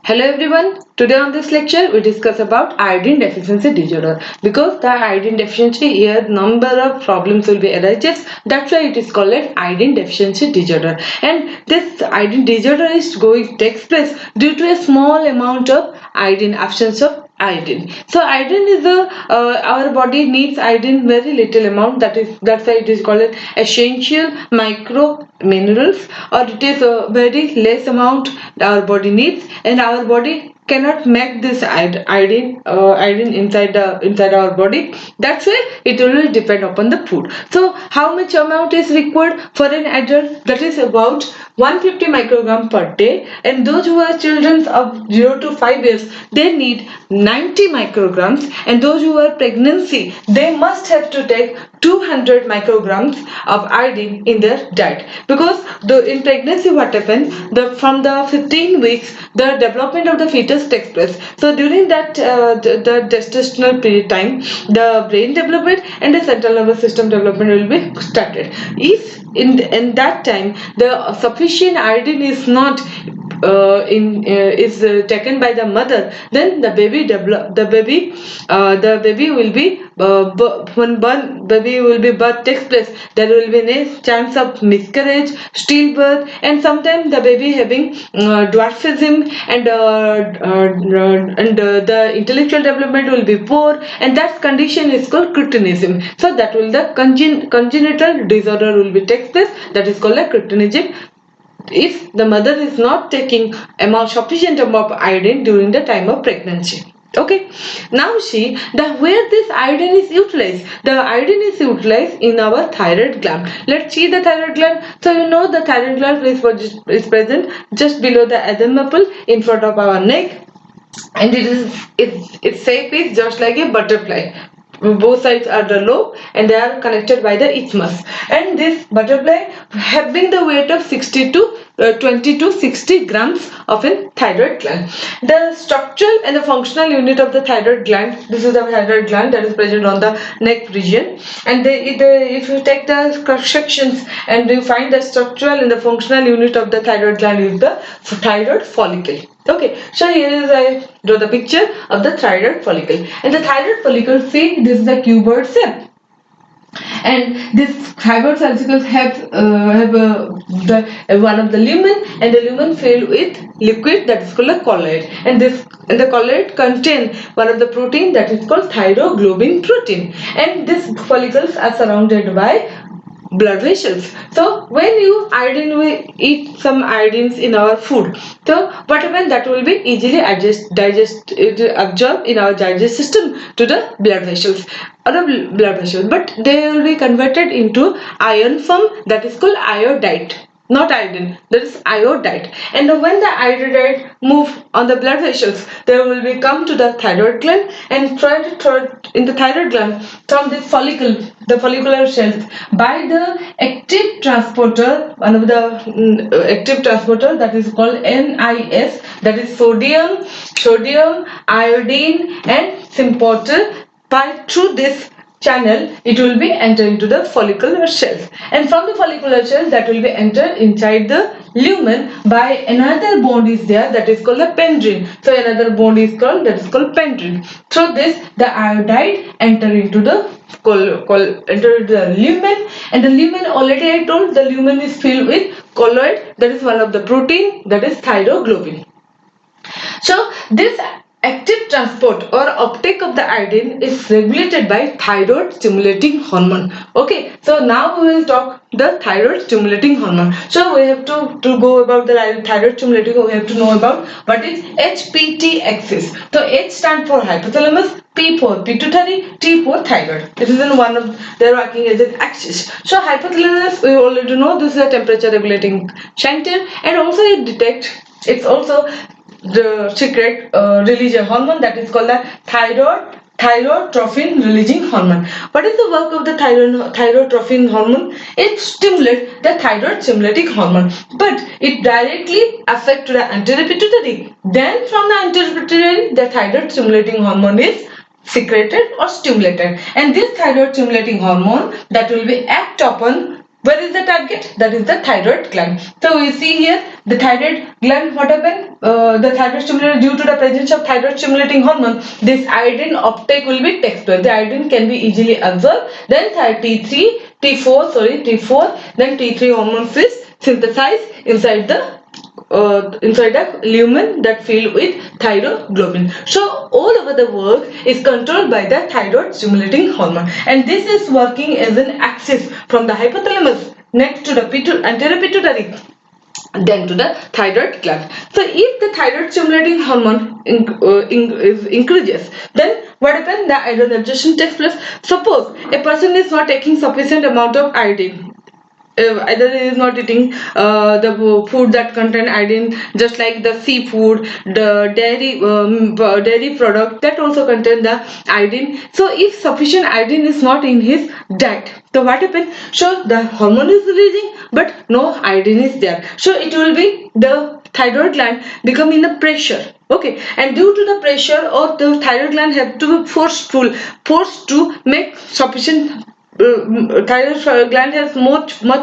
Hello everyone. Today on this lecture we discuss about iodine deficiency disorder. Because the iodine deficiency here number of problems will be arises. That's why it is called as iodine deficiency disorder. And this iodine disorder is going takes place due to a small amount of iodine, absence of iodine. So iodine is a our body needs iodine very little amount. That's why it is called as essential micro minerals, or it is a very less amount our body needs, and our body cannot make this iodine inside our body. That's why it will depend upon the food. So how much amount is required for an adult? That is about 150 microgram per day, and those who are children of 0 to 5 years, they need 90 micrograms, and those who are pregnancy, they must have to take 200 micrograms of iodine in their diet. Because in pregnancy what happens, from the 15 weeks the development of the fetus takes place. So during that the gestational period time, the brain development and the central nervous system development will be started. If in that time the sufficient iodine is not is taken by the mother, then the baby will be when baby will be birth takes place, there will be a chance of miscarriage, stillbirth, and sometimes the baby having dwarfism, and the intellectual development will be poor, and that condition is called cretinism. So that will the congenital disorder will be takes place, that is called a cretinism, if the mother is not taking sufficient amount of iodine during the time of pregnancy. Okay, now see the where this iodine is utilized. The iodine is utilized in our thyroid gland. Let's see the thyroid gland. So you know the thyroid gland is present just below the Adam apple in front of our neck, and its shape is just like a butterfly. Both sides are the lobe, and they are connected by the isthmus, and this butterfly having the weight of 20 to 60 grams of a thyroid gland. The structural and the functional unit of the thyroid gland, this is the thyroid gland that is present on the neck region, and if you take the cross sections and you find the structural and the functional unit of the thyroid gland is the thyroid follicle. Okay, so here is I draw the picture of the thyroid follicle, and the thyroid follicle, see, this is the cuboid shape, and this thyroid follicles have one of the lumen, and the lumen filled with liquid that is called a colloid, and the colloid contain one of the protein that is called thyroglobin protein, and these follicles are surrounded by blood vessels. So when you we eat some iodines in our food, so what happens, that will be easily absorbed in our digestive system to the blood vessels or the blood vessels, but they will be converted into iron form, that is called iodide, not iodine, that is iodide. And when the iodide move on the blood vessels, they will be come to the thyroid gland, and in the thyroid gland from this follicle, the follicular cells, by the active transporter, one of the active transporter, that is called NIS, that is sodium, iodine and sympater. Through this channel it will be enter into the follicular cells, and from the follicular cells that will be entered inside the lumen by another bond is there, that is called the pendrin. So another bond is called, that is called pendrin. So this the iodide enter into the lumen, and the lumen, already I told, the lumen is filled with colloid, that is one of the protein, that is thyroglobin. So this active transport or uptake of the iodine is regulated by thyroid stimulating hormone. Okay, so now we will talk the thyroid stimulating hormone. So we have to go about the thyroid stimulating, we have to know about what is HPT axis. So H stands for hypothalamus, P for pituitary, T for thyroid. It is in one of, they are working as an axis. So hypothalamus, we already know this is a temperature regulating center, and also it detects, it's also the secret release a hormone, that is called the thyrotrophin releasing hormone. What is the work of the thyrotrophin hormone? It stimulates the thyroid stimulating hormone, but it directly affects the anterior pituitary. Then from the anterior pituitary, the thyroid stimulating hormone is secreted or stimulated, and this thyroid stimulating hormone that will be act upon Where is the target? That is the thyroid gland. So we see here the thyroid gland, what happened? The thyroid stimulator, due to the presence of thyroid stimulating hormone, this iodine uptake will be takes place. The iodine can be easily absorbed. Then T4, then T3 hormones is synthesized inside the lumen that filled with thyroglobulin. So all over the world is controlled by the thyroid stimulating hormone, and this is working as an axis from the hypothalamus next to the anterior pituitary, then to the thyroid gland. So if the thyroid stimulating hormone increases, then what happens? The iodine absorption takes place. Suppose a person is not taking sufficient amount of iodine, either he is not eating the food that contain iodine, just like the seafood, the dairy product that also contain the iodine. So if sufficient iodine is not in his diet, so what happens? So the hormone is releasing but no iodine is there, so it will be the thyroid gland become in the pressure. Okay, and due to the pressure, or the thyroid gland have to be forced to make sufficient, thyroid gland has much more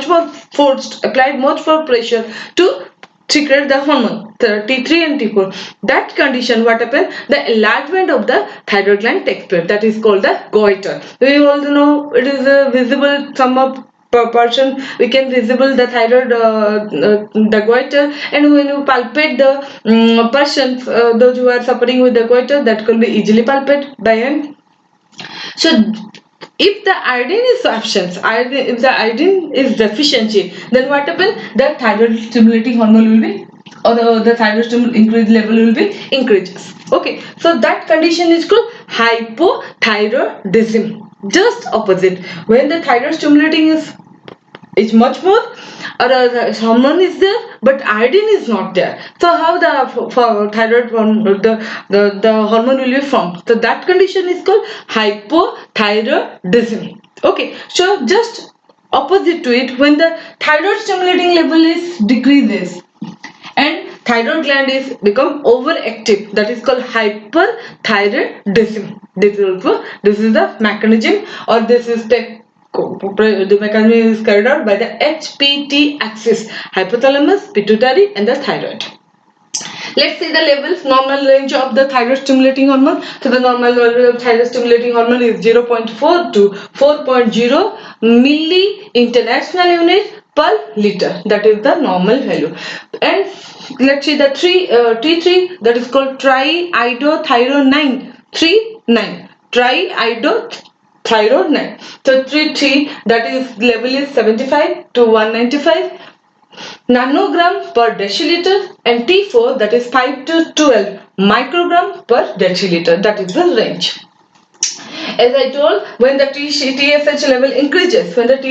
applied much more pressure to secrete the hormone, the T3 and T4. That condition, what happens? The enlargement of the thyroid gland takes place. That is called the goiter. We all know it is visible. Some of per person we can visible the thyroid, the goiter, and when you palpate the persons, those who are suffering with the goiter, that can be easily palpated by hand. So if the iodine is absent, if the iodine is deficiency, then what happens? The thyroid stimulating hormone will be, or the thyroid increase level will be increases. Okay, so that condition is called hypothyroidism. Just opposite, when the thyroid stimulating is much more, or the hormone is there but iodine is not there, so how the thyroid the hormone will be formed? So that condition is called hypothyroidism. Okay, so just opposite to it, when the thyroid stimulating level is decreases and thyroid gland is become overactive, that is called hyperthyroidism. This is the mechanism, or this is the mechanism is carried out by the HPT axis, hypothalamus, pituitary and the thyroid. Let's see the levels, normal range of the thyroid stimulating hormone. So the normal level of thyroid stimulating hormone is 0.4 to 4.0 milli international unit per liter. That is the normal value. And let's see the T3, that is called triiodothyronine 39. Triiodothyronine. So T3, that is level is 75 to 195 nanogram per deciliter, and T4, that is 5 to 12 microgram per deciliter. That is the range. As I told, when the TSH level increases, that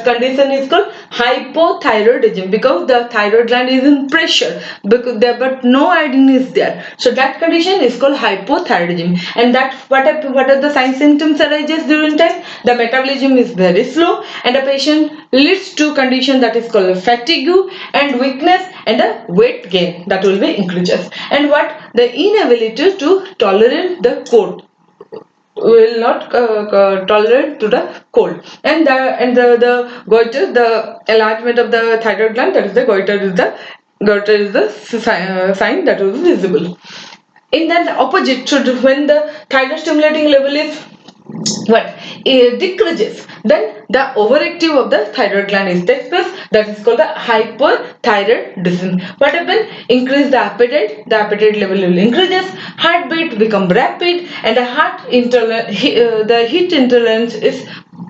condition is called hypothyroidism, because the thyroid gland is in pressure, but no iodine is there. So that condition is called hypothyroidism. And that what are the signs symptoms arises during time? The metabolism is very slow, and the patient leads to condition that is called fatigue and weakness, and the weight gain that will be increases. And what? The inability to tolerate the cold, will not tolerate to the cold, and the goiter, the enlargement of the thyroid gland, that is the goiter is the sign that will be visible. In the opposite, so when the thyroid stimulating level is decreases, then the overactive of the thyroid gland is takes place, that is called the hyperthyroidism. What happens? Increase the appetite level will increases, heartbeat become rapid, and the the heat intolerance is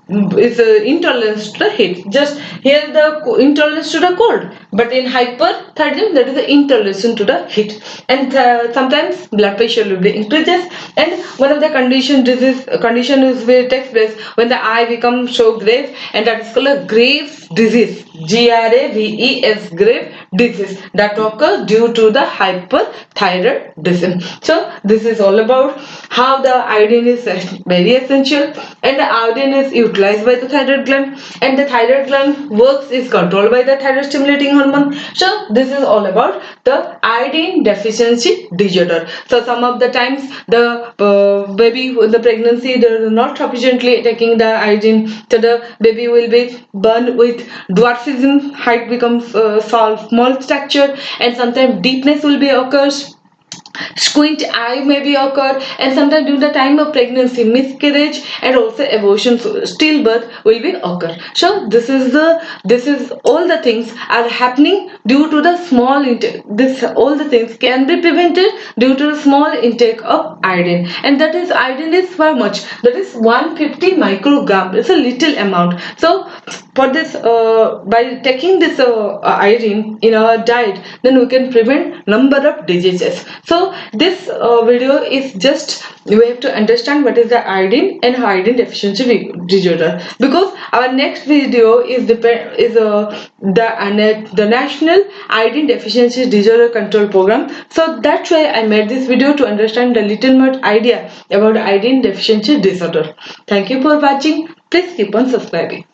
intolerance to the heat. Just here the intolerance to the cold, but in hyperthyroidism, that is the intolerance to the heat. And sometimes blood pressure will be increases, and one of the condition is where takes place when the eye becomes so grave, and that is called a Graves disease, GRAVES, Graves disease, that occurs due to the hyperthyroidism. So this is all about how the iodine is very essential, and the iodine is utilized by the thyroid gland, and the thyroid gland works is controlled by the thyroid stimulating hormone. hormone. So this is all about the iodine deficiency disorder. So some of the times the baby in the pregnancy, they are not sufficiently taking the iodine, so the baby will be born with dwarfism, height becomes small stature, and sometimes deepness will be occurs, squint eye may be occur, and sometimes during the time of pregnancy miscarriage and also abortion, stillbirth will be occur. So this is all the things are happening due to the small intake. This all the things can be prevented due to the small intake of iodine, and that is iodine is how much, that is 150 microgram. It's a little amount. So for this by taking this iodine in our diet, then we can prevent number of diseases. So this video is just, we have to understand what is the iodine and iodine deficiency disorder, because our next video is the national iodine deficiency disorder control program. So that's why I made this video, to understand a little more idea about iodine deficiency disorder. Thank you for watching. Please keep on subscribing.